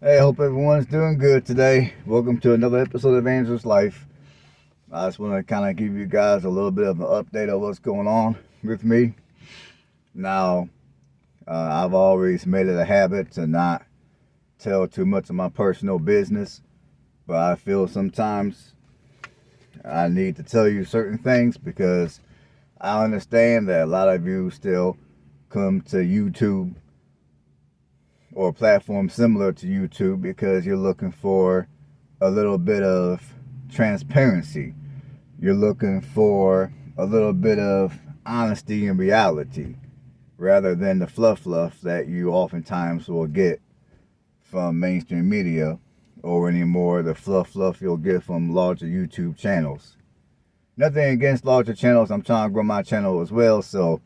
Hey, I hope everyone's doing good today. Welcome to another episode of Angel's Life. I just want to kind of give you guys a little bit of an update of what's going on with me. Now, I've always made it a habit to not tell too much of my personal business, but I feel sometimes I need to tell you certain things because I understand that a lot of you still come to YouTube or a platform similar to YouTube because you're looking for a little bit of transparency. You're looking for a little bit of honesty and reality rather than the fluff that you oftentimes will get from mainstream media or anymore the fluff you'll get from larger YouTube channels. Nothing against larger channels. I'm trying to grow my channel as well, so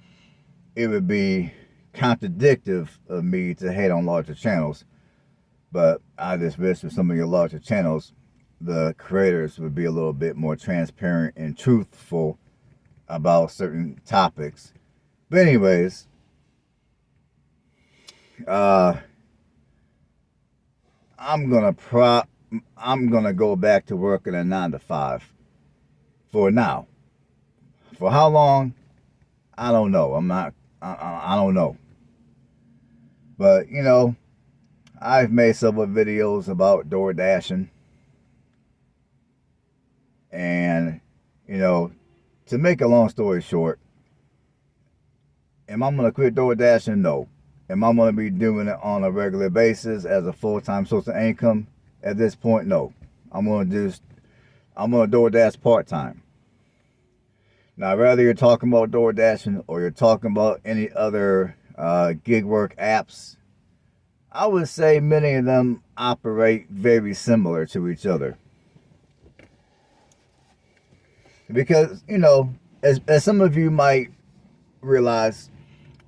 it would be contradictive of me to hate on larger channels. But I just wish with some of your larger channels, the creators would be a little bit more transparent and truthful about certain topics. But anyways, uh, I'm gonna I'm gonna go back to working a 9 to 5 for now. For how long? I don't know. I'm not. I don't know. But I've made several videos about door dashing, and you know, to make a long story short, am I gonna quit door dashing? No. Am I gonna be doing it on a regular basis as a full-time source of income? At this point, no. I'm gonna door dash part time. Now, whether you're talking about door dashing or you're talking about any other gig work apps, I would say many of them operate very similar to each other. Because, as some of you might realize,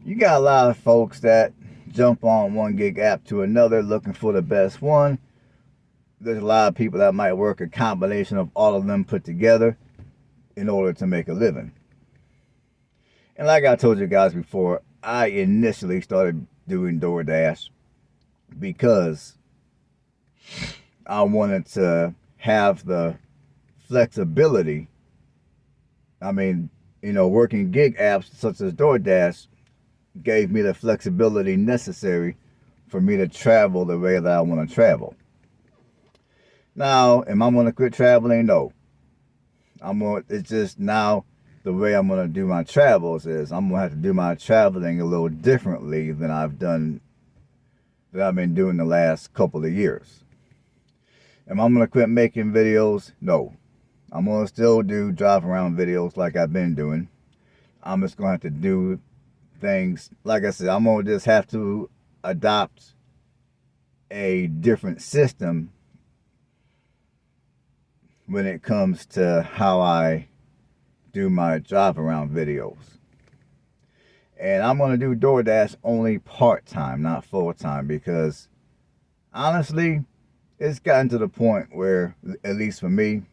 you got a lot of folks that jump on one gig app to another looking for the best one. There's a lot of people that might work a combination of all of them put together in order to make a living. And like I told you guys before, I initially started doing DoorDash because I wanted to have the flexibility. I mean, working gig apps such as DoorDash gave me the flexibility necessary for me to travel the way that I want to travel. Now, am I going to quit traveling? No. It's just now the way I'm going to do my travels is I'm going to have to do my traveling a little differently than I've been doing the last couple of years. Am I going to quit making videos? No. I'm going to still do drive around videos like I've been doing. I'm just going to have to do things, like I said, I'm going to just have to adopt a different system when it comes to how I do my drive around videos. And I'm going to do DoorDash only part time, not full time, because honestly, it's gotten to the point where, at least for me,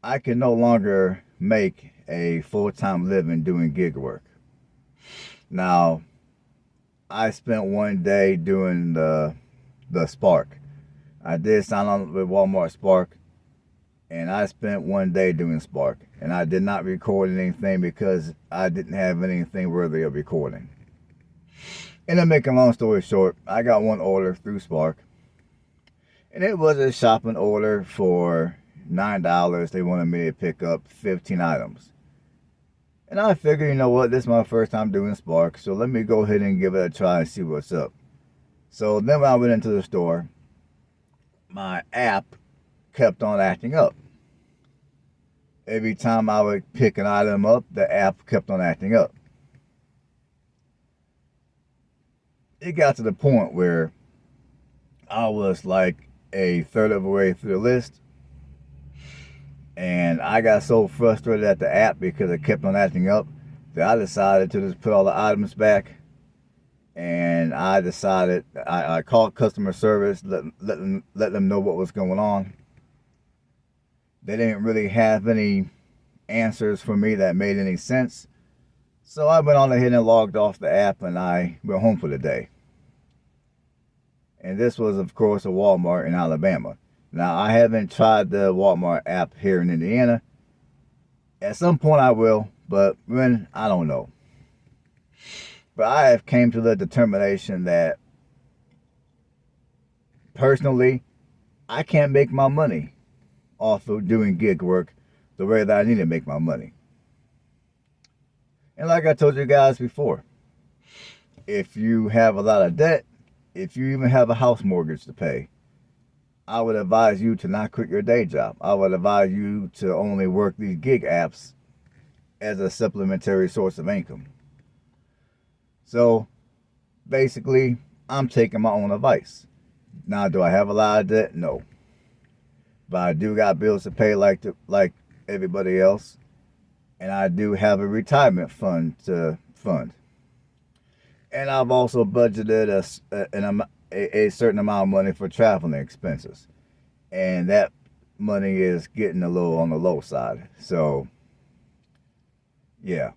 I can no longer make a full time living doing gig work. Now, I spent one day doing the Spark. I did sign on with Walmart Spark, and I spent one day doing Spark. And I did not record anything because I didn't have anything worthy of recording. And to make a long story short, I got one order through Spark, and it was a shopping order for $9. They wanted me to pick up 15 items. And I figured, you know what, this is my first time doing Spark, so let me go ahead and give it a try and see what's up. So then when I went into the store, my app kept on acting up. Every time I would pick an item up, the app kept on acting up. It got to the point where I was like a third of the way through the list, and I got so frustrated at the app because it kept on acting up that I decided to just put all the items back. And I called customer service, let them know what was going on. They didn't really have any answers for me that made any sense. So I went on ahead and logged off the app and I went home for the day. And this was, of course, a Walmart in Alabama. Now, I haven't tried the Walmart app here in Indiana. At some point I will, but when, I don't know. But I have came to the determination that personally, I can't make my money off of doing gig work the way that I need to make my money. And like I told you guys before, if you have a lot of debt, if you even have a house mortgage to pay, I would advise you to not quit your day job. I would advise you to only work these gig apps as a supplementary source of income. So basically, I'm taking my own advice. Now, do I have a lot of debt? No. But I do got bills to pay like everybody else. And I do have a retirement fund to fund. And I've also budgeted a certain amount of money for traveling expenses. And that money is getting a little on the low side. So, yeah,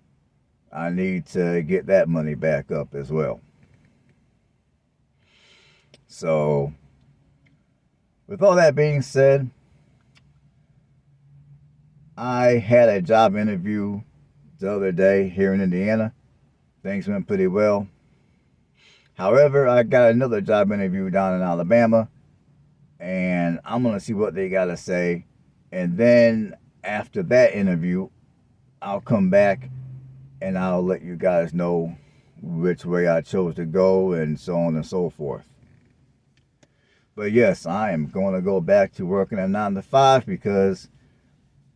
I need to get that money back up as well. So, with all that being said, I had a job interview the other day here in Indiana. Things went pretty well. However, I got another job interview down in Alabama, and I'm going to see what they got to say. And then after that interview, I'll come back and I'll let you guys know which way I chose to go and so on and so forth. But yes, I am going to go back to working a 9 to 5 because,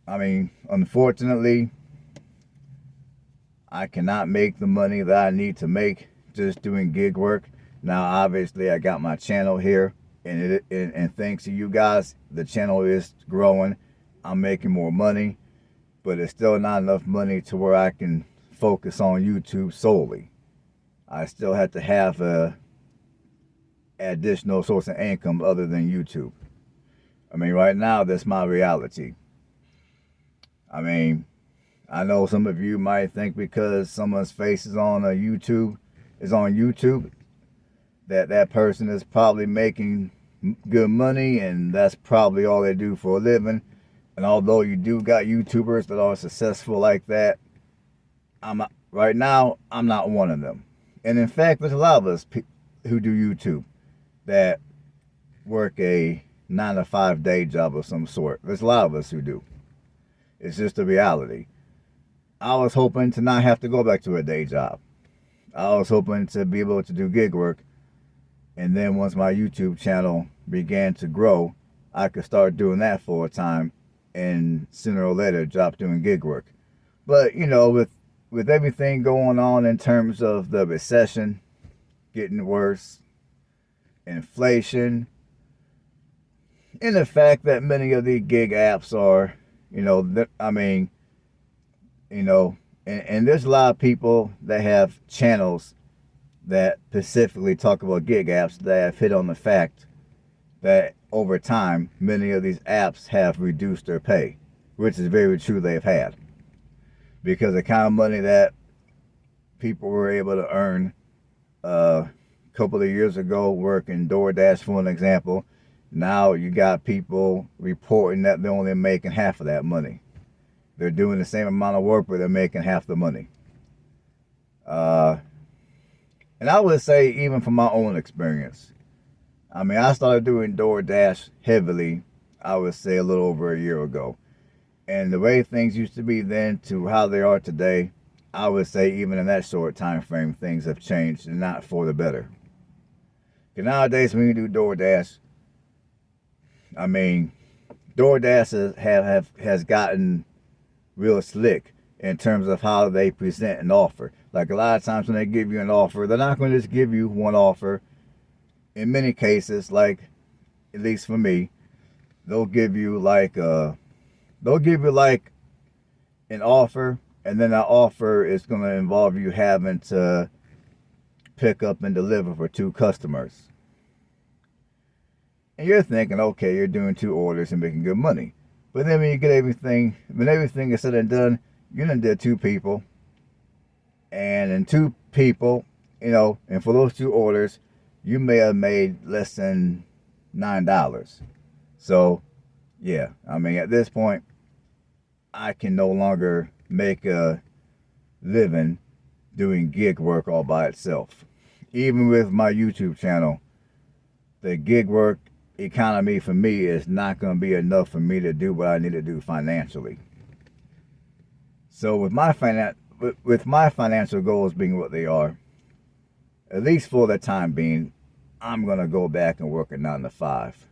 unfortunately, I cannot make the money that I need to make just doing gig work. Now, obviously, I got my channel here, and thanks to you guys, the channel is growing. I'm making more money, but it's still not enough money to where I can focus on YouTube solely. I still have to have a additional source of income other than YouTube. Right now, that's my reality. I know some of you might think because someone's face is on YouTube, that person is probably making good money and that's probably all they do for a living. And although you do got YouTubers that are successful like that, right now, I'm not one of them. And in fact, there's a lot of us who do YouTube that work a 9 to 5 day job of some sort. There's a lot of us who do. It's just a reality. I was hoping to not have to go back to a day job. I was hoping to be able to do gig work. And then once my YouTube channel began to grow, I could start doing that full time and sooner or later drop doing gig work. But, with everything going on in terms of the recession getting worse, inflation, and the fact that many of these gig apps are, and there's a lot of people that have channels that specifically talk about gig apps that have hit on the fact that over time, many of these apps have reduced their pay, which is very true they've had. Because the kind of money that people were able to earn a couple of years ago working DoorDash, for an example, now you got people reporting that they're only making half of that money. They're doing the same amount of work, but they're making half the money. And I would say, even from my own experience, I started doing DoorDash heavily, I would say a little over a year ago. And the way things used to be then to how they are today, I would say even in that short time frame, things have changed and not for the better. Because nowadays when you do DoorDash, DoorDash has gotten real slick in terms of how they present an offer. Like a lot of times when they give you an offer, they're not going to just give you one offer. In many cases, like at least for me, they'll give you like an offer, and then that offer is going to involve you having to pick up and deliver for 2 customers. And you're thinking, okay, you're doing 2 orders and making good money. But then when everything is said and done, you done did 2 people. And in 2 people, and for those 2 orders, you may have made less than $9. So, yeah, I mean, at this point, I can no longer make a living doing gig work all by itself. Even with my YouTube channel, the gig work economy for me is not going to be enough for me to do what I need to do financially. So with my financial goals being what they are, at least for the time being, I'm going to go back and work a 9 to 5.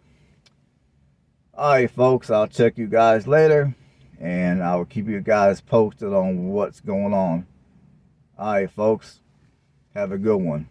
Alright folks, I'll check you guys later, and I'll keep you guys posted on what's going on. Alright folks, have a good one.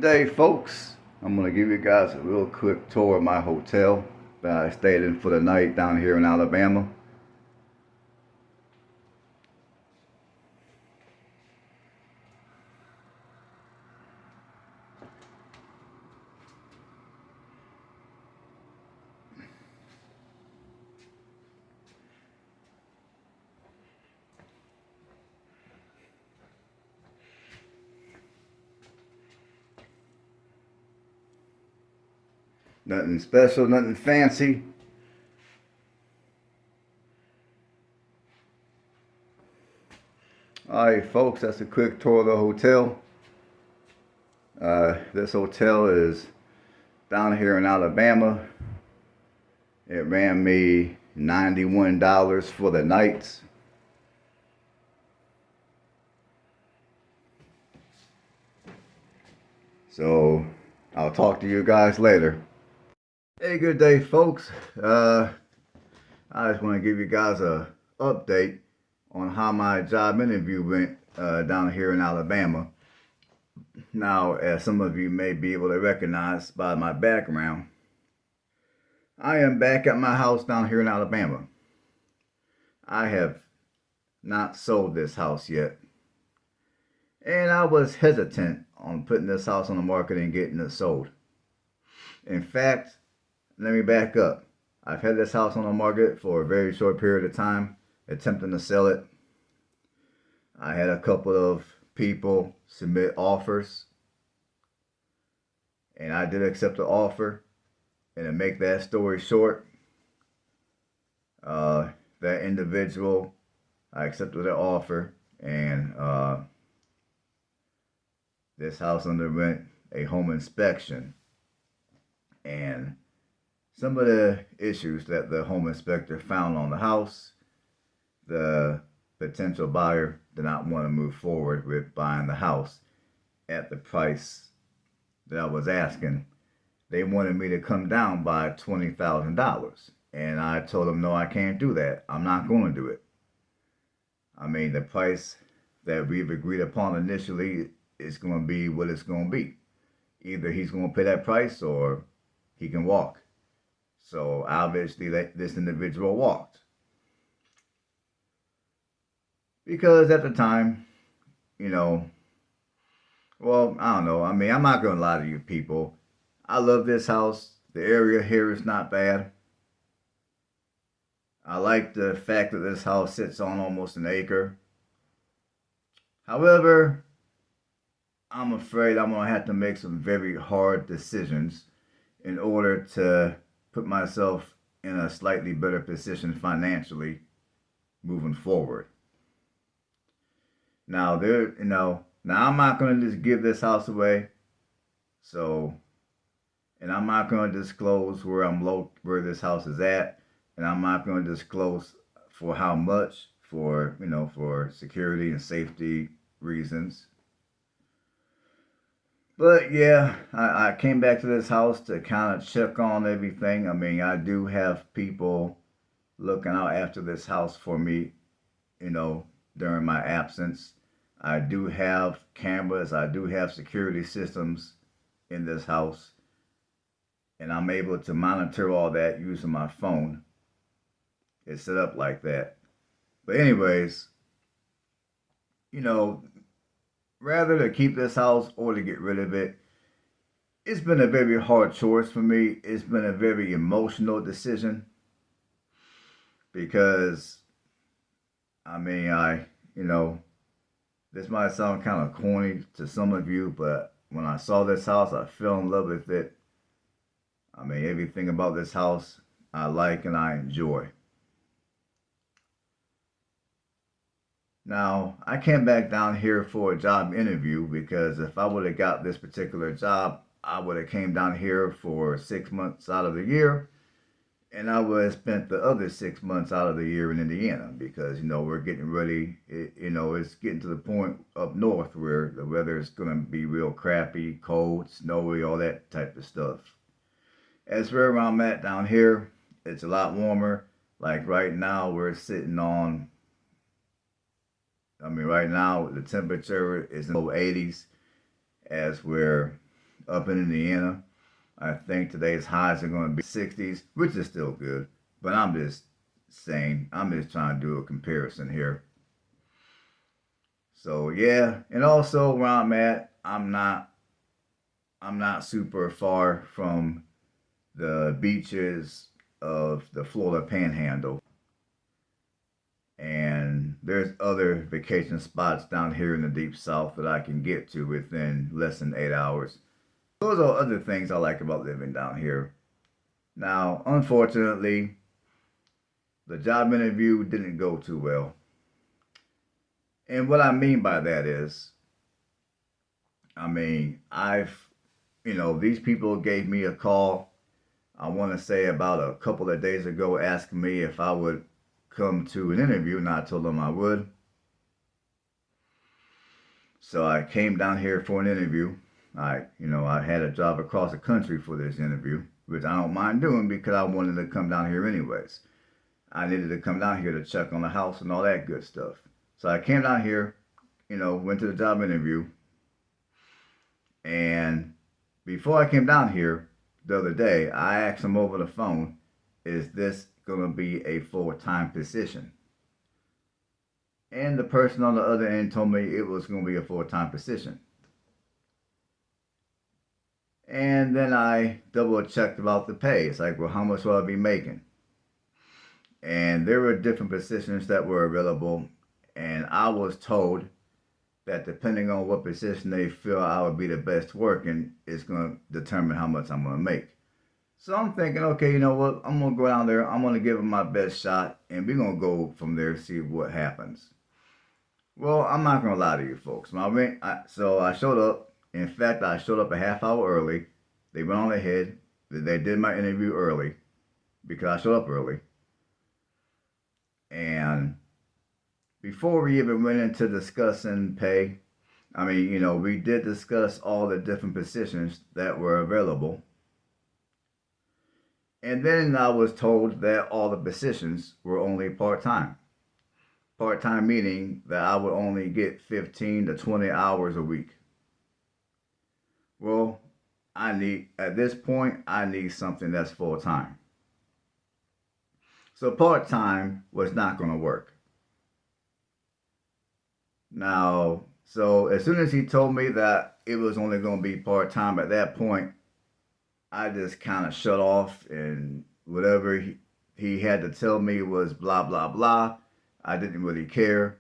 day, folks. I'm going to give you guys a real quick tour of my hotel that I stayed in for the night down here in Alabama. Nothing special, nothing fancy. Alright, folks, that's a quick tour of the hotel. This hotel is down here in Alabama. It ran me $91 for the nights. So I'll talk to you guys later. Hey, good day, folks. I just want to give you guys a update on how my job interview went down here in Alabama. Now, as some of you may be able to recognize by my background, I am back at my house down here in Alabama. I have not sold this house yet. And I was hesitant on putting this house on the market and getting it sold. In fact, let me back up. I've had this house on the market for a very short period of time, attempting to sell it. I had a couple of people submit offers, and I did accept the offer. And to make that story short, that individual, I accepted the offer, and this house underwent a home inspection. And some of the issues that the home inspector found on the house, the potential buyer did not want to move forward with buying the house at the price that I was asking. They wanted me to come down by $20,000. And I told them, no, I can't do that. I'm not going to do it. I mean, the price that we've agreed upon initially is going to be what it's going to be. Either he's going to pay that price or he can walk. So obviously this individual walked. Because at the time, well, I don't know. I mean, I'm not going to lie to you people. I love this house. The area here is not bad. I like the fact that this house sits on almost an acre. However, I'm afraid I'm going to have to make some very hard decisions in order to put myself in a slightly better position financially moving forward. Now, now I'm not going to just give this house away. And I'm not going to disclose where this house is at, and I'm not going to disclose for how much for security and safety reasons. But yeah, I came back to this house to kind of check on everything. I mean, I do have people looking out after this house for me, during my absence. I do have cameras. I do have security systems in this house. And I'm able to monitor all that using my phone. It's set up like that. But anyways, rather to keep this house or to get rid of it, it's been a very hard choice for me. It's been a very emotional decision. Because, I mean, this might sound kind of corny to some of you, but when I saw this house, I fell in love with it. I mean, everything about this house I like and I enjoy. Now, I came back down here for a job interview because if I would have got this particular job, I would have came down here for 6 months out of the year, and I would have spent the other 6 months out of the year in Indiana because, we're getting ready. It's getting to the point up north where the weather is going to be real crappy, cold, snowy, all that type of stuff. As where I'm at down here, it's a lot warmer. Like right now, we're sitting on, right now, the temperature is in the low 80s. As where up in Indiana. I think today's highs are going to be 60s, which is still good. But I'm just saying, I'm just trying to do a comparison here. So yeah, and also where I'm at, I'm not super far from the beaches of the Florida Panhandle. And there's other vacation spots down here in the deep south that I can get to within less than 8 hours. Those are other things I like about living down here. Now, unfortunately, the job interview didn't go too well. And what I mean by that is, these people gave me a call, I want to say about a couple of days ago, asking me if I would come to an interview, and I told them I would. So I came down here for an interview. I had a job across the country for this interview, which I don't mind doing because I wanted to come down here anyways. I needed to come down here to check on the house and all that good stuff. So I came down here, went to the job interview. And before I came down here the other day, I asked them over the phone, is this going to be a full-time position? And the person on the other end told me it was going to be a full-time position. And then I double checked about the pay. It's like, well, how much will I be making? And there were different positions that were available. And I was told that depending on what position they feel I would be the best working, it's going to determine how much I'm going to make. So I'm thinking, okay, you know what? I'm going to go down there. I'm going to give it my best shot. And we're going to go from there, see what happens. Well, I'm not going to lie to you folks. So I showed up. In fact, I showed up a half hour early. They went on ahead. They did my interview early because I showed up early. And before we even went into discussing pay, we did discuss all the different positions that were available. And then I was told that all the positions were only part-time. Part-time meaning that I would only get 15 to 20 hours a week. Well, at this point, I need something that's full-time. So part-time was not going to work. Now, so as soon as he told me that it was only going to be part-time at that point, I just kind of shut off, and whatever he had to tell me was blah, blah, blah. I didn't really care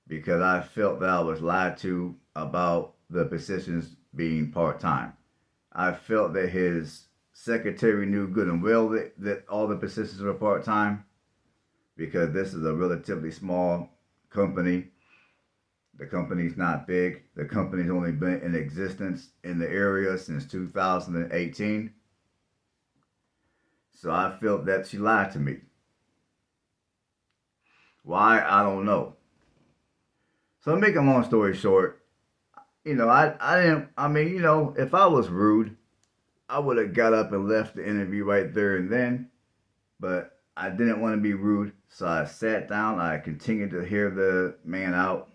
because I felt that I was lied to about the positions being part-time. I felt that his secretary knew good and well that all the positions were part-time because this is a relatively small company. The company's not big. The company's only been in existence in the area since 2018. So I felt that she lied to me. Why? I don't know. So to make a long story short, if I was rude, I would have got up and left the interview right there and then. But I didn't want to be rude, so I sat down. I continued to hear the man out.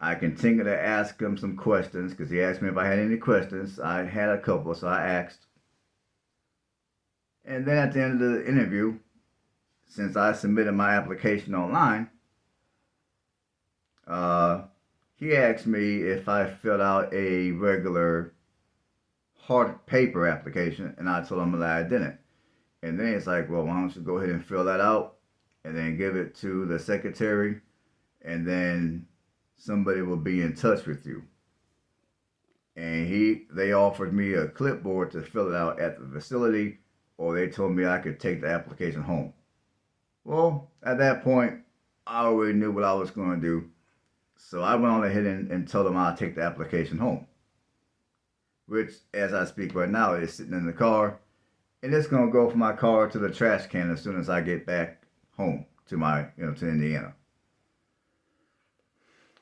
I continued to ask him some questions because he asked me if I had any questions. I had a couple, so I asked. And then at the end of the interview, since I submitted my application online, he asked me if I filled out a regular hard paper application, and I told him that I didn't. And then it's like, well, why don't you go ahead and fill that out and then give it to the secretary, and then somebody will be in touch with you. And they offered me a clipboard to fill it out at the facility, or they told me I could take the application home. Well, at that point, I already knew what I was going to do. So I went on ahead and told them I'll take the application home. Which, as I speak right now, is sitting in the car. And it's going to go from my car to the trash can as soon as I get back home to to Indiana.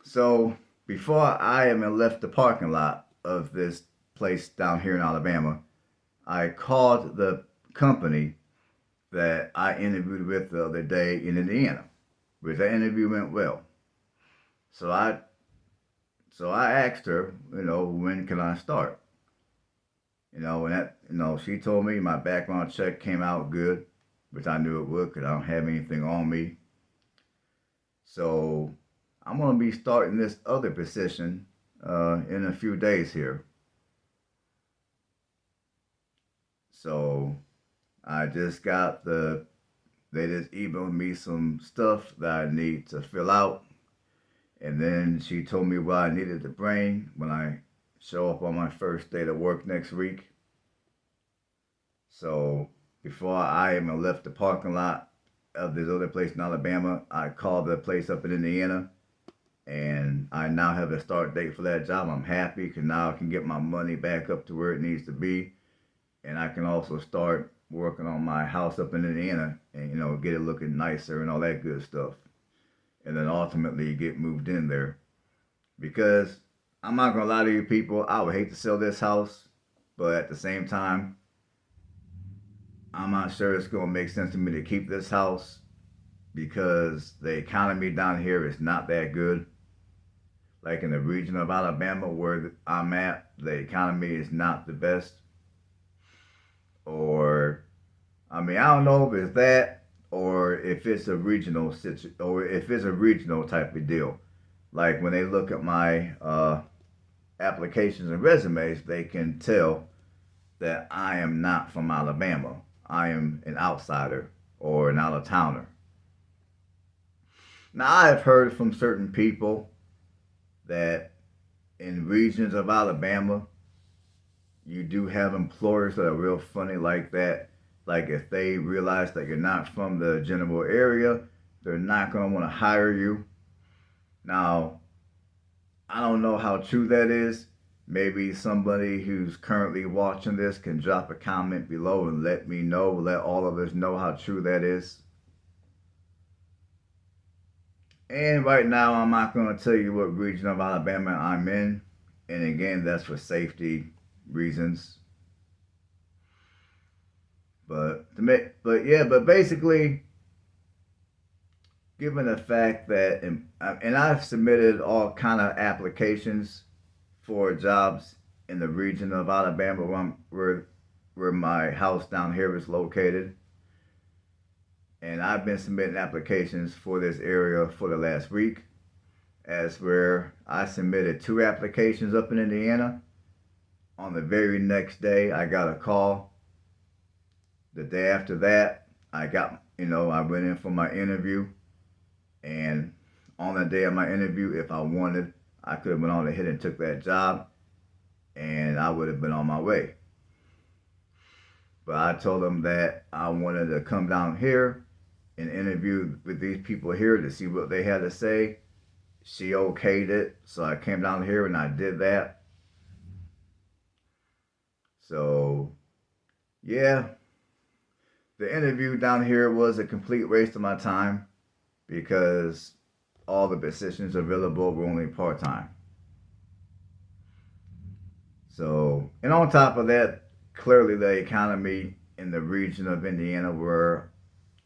So before I even left the parking lot of this place down here in Alabama, I called the company that I interviewed with the other day in Indiana, which that interview went well. So I So I asked her, when can I start? And she told me my background check came out good, which I knew it would because I don't have anything on me. So I'm gonna be starting this other position in a few days here. So I just got they just emailed me some stuff that I need to fill out, and then she told me what I needed to bring when I show up on my first day to work next week. So before I even left the parking lot of this other place in Alabama, I called the place up in Indiana, and I now have a start date for that job. I'm happy because now I can get my money back up to where it needs to be, and I can also start working on my house up in Indiana and get it looking nicer and all that good stuff, and then ultimately get moved in there. Because I'm not gonna lie to you people, I would hate to sell this house, but at the same time, I'm not sure it's gonna make sense to me to keep this house because the economy down here is not that good. Like in the region of Alabama where I'm at, the economy is not the best. Or, I mean, I don't know if it's that or if it's a or if it's a regional type of deal. Like when they look at my applications and resumes, they can tell that I am not from Alabama. I am an outsider or an out of towner. Now, I've heard from certain people that in regions of Alabama, you do have employers that are real funny like that. Like if they realize that you're not from the general area, they're not going to want to hire you. Now, I don't know how true that is. Maybe somebody who's currently watching this can drop a comment below and let me know, let all of us know how true that is. And right now, I'm not going to tell you what region of Alabama I'm in. And again, that's for safety reasons. But basically, given the fact that, and I've submitted all kind of applications for jobs in the region of Alabama where my house down here is located. And I've been submitting applications for this area for the last week, as where I submitted 2 applications up in Indiana. On the very next day, I got a call. The day after that, I went in for my interview. And on the day of my interview, if I wanted, I could have went on ahead and took that job, and I would have been on my way. But I told them that I wanted to come down here and interview with these people here to see what they had to say. She okayed it, so I came down here and I did that. So, yeah, the interview down here was a complete waste of my time because all the positions available were only part-time. So, and on top of that, clearly the economy in the region of Indiana where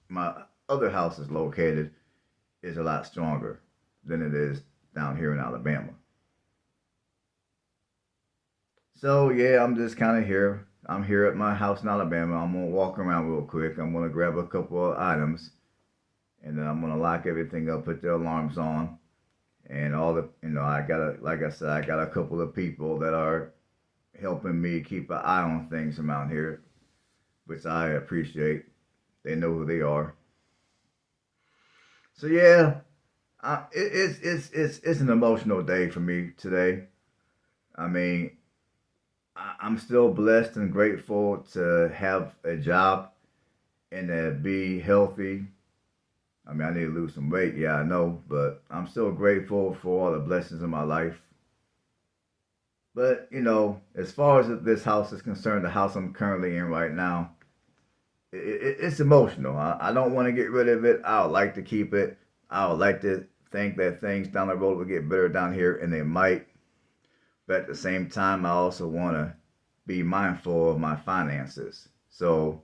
my other house is located is a lot stronger than it is down here in Alabama. So yeah, I'm just kind of here. I'm here at my house in Alabama. I'm gonna walk around real quick. I'm gonna grab a couple of items, and then I'm gonna lock everything up, put the alarms on, and all the I got like I said, I got a couple of people that are helping me keep an eye on things around here, which I appreciate. They know who they are. So yeah, it's an emotional day for me today. I mean, I'm still blessed and grateful to have a job and to be healthy. I mean, I need to lose some weight, yeah, I know, but I'm still grateful for all the blessings in my life. But as far as this house is concerned, the house I'm currently in right now, it's emotional. I don't want to get rid of it. I would like to keep it. I would like to think that things down the road will get better down here, and they might. But at the same time, I also want to be mindful of my finances. So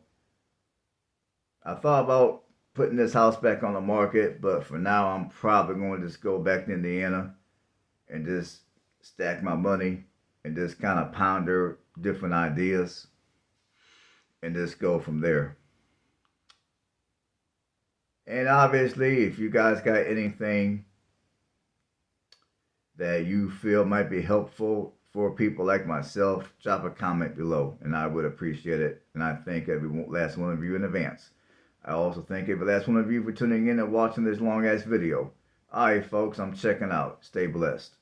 I thought about putting this house back on the market, but for now, I'm probably going to just go back to Indiana and just stack my money and just kind of ponder different ideas and just go from there. And obviously, if you guys got anything that you feel might be helpful for people like myself, drop a comment below and I would appreciate it. And I thank every last one of you in advance. I also thank every last one of you for tuning in and watching this long ass video. Alright folks, I'm checking out. Stay blessed.